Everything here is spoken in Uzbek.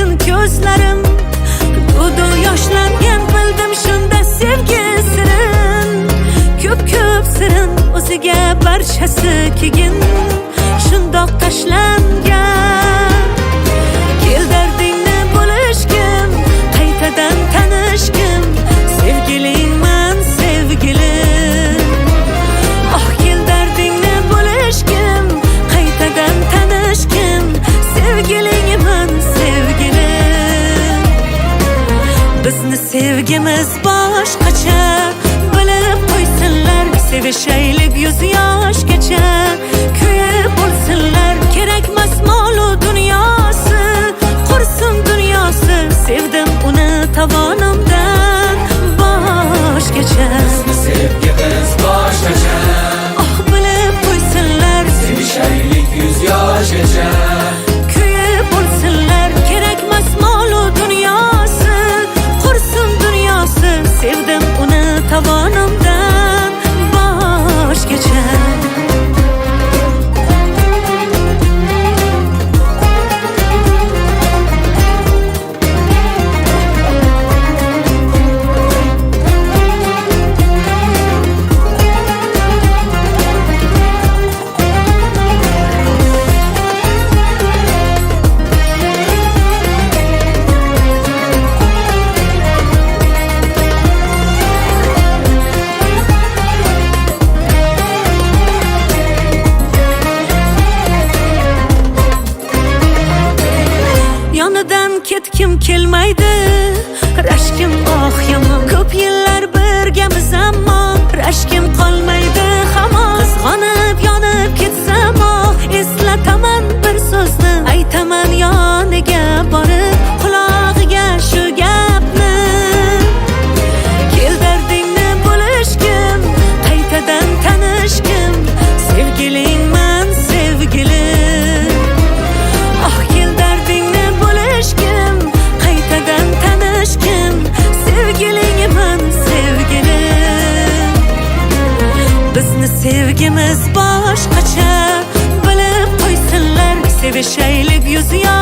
to'lsin ko'zlarim. Dudu yoshlangan bildim shunda sevgi sirin. Ko'p sirin o'ziga barchasi keyin shundoq tashlangan. Kel dardingni bo'lishgim, qaytadan tanishgim, sevgilingman sevgilim. Oh kel dardingni bo'lishgim, qaytadan tanishgim, sevgilingman sevgilim. Bizni sevgimiz boshqacha, bilib qo'ysinlar, sevishaylik 100 yoshgacha. Kuyib bo'lsinlar, kerakmas molu dunyosi, qursin dunyosi, sevdim uni tovonimdan boshgacha. Bizni sevgimiz boshqacha, Oh bilib qo'ysinlar, sevishaylik 100 yoshgacha. kuyib bo'lsinlar, kerakmas molu dunyosi, qursin dunyosi, sevdim uni tovonimdan boshgacha. Yonidan ketkim kelmaydi, rashkim oh yomon. Ko'p yillar birgamiz ammo rashkim qolmaydi hamon. Qizg'onib yonib ketsam oh, eslataman bir so'zni, aytaman yoniga borib qulog'iga shu gapni. Kel dardingni bo'lishgim, qaytadan tanishgim, sevgilingman sevgilim. Oh kel dardingni bo'lishgim, qaytadan tanishgim, sevgilingman sevgilim. Bizni sevgimiz boshqacha, bilib qo'ysinlar, sevishaylik 100 yosh